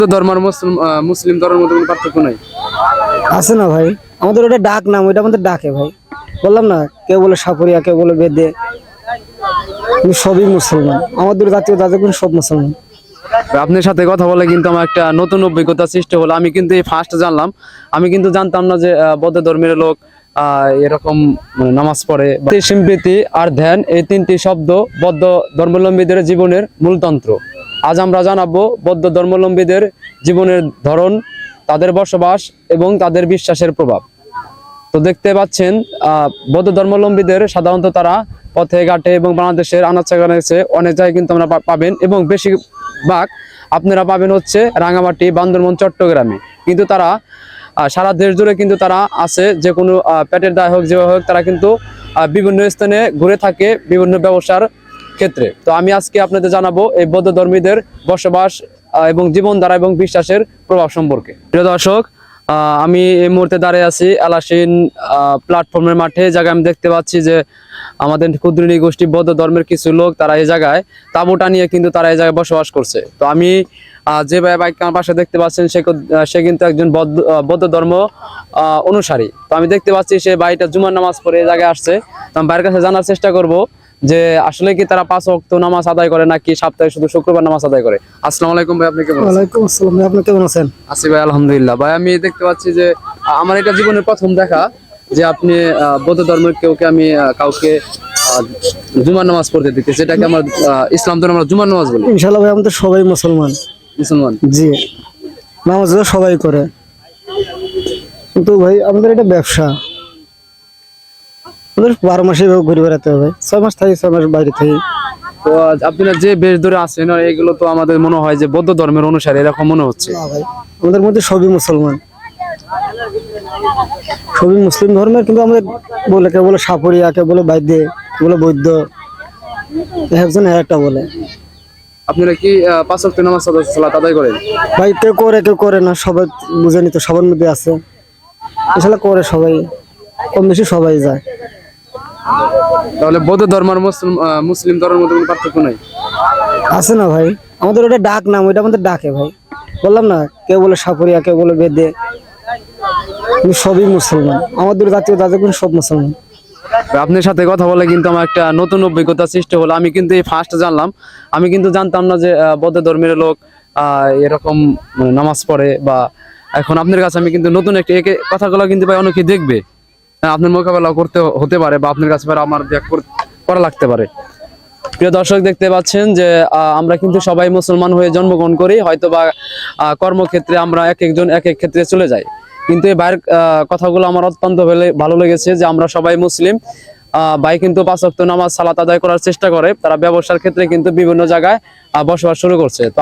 তো ধর্মের মুসলিম ধর্মের মধ্যে কোনো পার্থক্য নাই? আছে না ভাই, আমাদের ওটা ডাক নাম, ওইটা আমাদের ডাকে ভাই। বললাম না, কেউ বলে সাপুরিয়া, কেউ বলে বেদে, সবই মুসলমান। আমাদের জাতীয় জাতিগুলো সব মুসলমান। আপনার সাথে কথা বলে কিন্তু আমার একটা নতুন অভিজ্ঞতা সৃষ্টি হলো। আমি কিন্তু এই ফার্স্ট জানলাম। আমি কিন্তু জানতাম না যে বৌদ্ধ ধর্মের লোক এরকম নামাজ পড়ে। সম্প্রীতি আর ধ্যান, এই তিনটি শব্দ বৌদ্ধ ধর্মাবলম্বীদের জীবনের মূলতন্ত্র। আজ আমরা জানাবো বৌদ্ধ ধর্মাবলম্বীদের জীবনের ধরন, তাদের বসবাস এবং তাদের বিশ্বাসের প্রভাব। তো দেখতে পাচ্ছেন বৌদ্ধ ধর্মাবলম্বীদের সাধারণত তারা পথে ঘাটে এবং বাংলাদেশের আনাচে অনেক জায়গায় কিন্তু আমরা পাবেন, এবং বেশিরভাগ আপনারা পাবেন হচ্ছে রাঙামাটি, বান্দরবান, চট্টগ্রামে। কিন্তু তারা সারা দেশ জুড়ে কিন্তু তারা আছে, যে কোনো পেটের দায় হোক, যেভাবে হোক, তারা কিন্তু বিভিন্ন স্থানে ঘুরে থাকে বিভিন্ন ব্যবসার ক্ষেত্রে। তো আমি আজকে আপনাদের জানাবো এই বৌদ্ধ ধর্মীদের বসবাস এবং জীবনধারা এবং বিশ্বাসের প্রভাব সম্পর্কে। প্রিয় দর্শক, আমি এই মুহূর্তে দাঁড়িয়ে আছি আলাসিন প্ল্যাটফর্মের মাঠে। জায়গায় আমি দেখতে পাচ্ছি যে আমাদের ক্ষুদ্রী গোষ্ঠী বৌদ্ধ ধর্মের কিছু লোক তারা এই জায়গায় তাঁবুটা নিয়ে কিন্তু তারা এই জায়গায় বসবাস করছে। তো আমি যে বাইক আমার পাশে দেখতে পাচ্ছেন সে কিন্তু একজন বৌদ্ধ ধর্ম অনুসারী। তো আমি দেখতে পাচ্ছি সে ভাইটা জুমার নামাজ পড়ে এই জায়গায় আসছে। তো আমি ভাইয়ের কাছে জানার চেষ্টা করব যে আসলে কি তারা 5 ওয়াক্ত নামাজ আদায় করে নাকি সপ্তাহে শুধু শুক্রবার নামাজ আদায় করে। আসসালামু আলাইকুম ভাই, আপনি কেমন আছেন? ওয়ালাইকুম আসসালাম ভাই, আপনি কেমন আছেন? আছি ভাই, আলহামদুলিল্লাহ। ভাই আমি দেখতে পাচ্ছি যে আমার এটা জীবনের প্রথম দেখা যে আপনি বৌদ্ধ ধর্মের কেউকে আমি কাউকে জুমার নামাজ পড়তে দেখতেছি। যেটাকে আমার ইসলাম ধর্মে আমরা জুমার নামাজ বলি। ইনশাআল্লাহ ভাই, আমাদের সবাই মুসলমান। মুসলমান, জি, নামাজ সবাই করে, কিন্তু ভাই আমাদের এটা ব্যবসা। আমাদের 12 মাসে ঘুরে বেড়াতে হবে, 6 মাস থাকি, 6 মাস বাইরে থাকি। তো আপনারা যে বেশ ধরে আছেন এগুলো তো আমাদের মনে হয় যে বৌদ্ধ ধর্মের অনুসারী, এরকম মনে হচ্ছে। না ভাই, আমাদের মধ্যে সবই মুসলমান, সবই মুসলিম ধর্মের। কিন্তু আমাদের বলে, কেউ বলে সাপুরিয়া, কেউ বলে বাইদে, কেউ বলে বৌদ্ধ, একজন একটা বলে। আপনারা কি 5 ওয়াক্ত নামাজ সালাত আদায় করেন? ভাই কেউ করে, কেউ করে না, সবাই বুঝেনি তো, সবার মধ্যে আছে। আসলে করে সবাই, কম বেশি সবাই যায়। তাহলে বৌদ্ধ ধর্মের মুসলিম ধর্মের মধ্যে কোনো পার্থক্য নাই? আছে না ভাই, আমাদের ওটা ডাক নাম, ওইটা আমাদের ডাকে ভাই। বললাম না, কেউ বলে সাপুরিয়া, কেউ বলে বেদে, সবই মুসলমান। আমাদের জাতীয় জাতিগুলো সব মুসলমান। আপনার সাথে কথা বলে কিন্তু আমার একটা নতুন অভিজ্ঞতা সৃষ্টি হলো। আমি কিন্তু এই ফার্স্ট জানলাম। আমি কিন্তু জানতাম না যে বৌদ্ধ ধর্মের লোক এরকম নামাজ পড়ে। বা এখন আপনার কাছে আমি কিন্তু নতুন একটা কথাগুলো কিন্তু ভাই অনেকে দেখবে, আপনার মোকাবেলা করতে হতে পারে, বা আপনার কাছে আমার করা লাগতে পারে। প্রিয় দর্শক, দেখতে পাচ্ছেন যে আমরা কিন্তু সবাই মুসলমান হয়ে জন্মগ্রহণ করি, হয়তো বা কর্মক্ষেত্রে আমরা এক একজন এক এক ক্ষেত্রে চলে যাই। কিন্তু এই ভাইয়ের কথাগুলো আমার অত্যন্ত ভালো লেগেছে যে আমরা সবাই মুসলিম। ভাই কিন্তু 5 ওয়াক্ত নামাজ সালাত আদায় করার চেষ্টা করে, তারা ব্যবসার ক্ষেত্রে কিন্তু বিভিন্ন জায়গায় বসবাস শুরু করছে। তো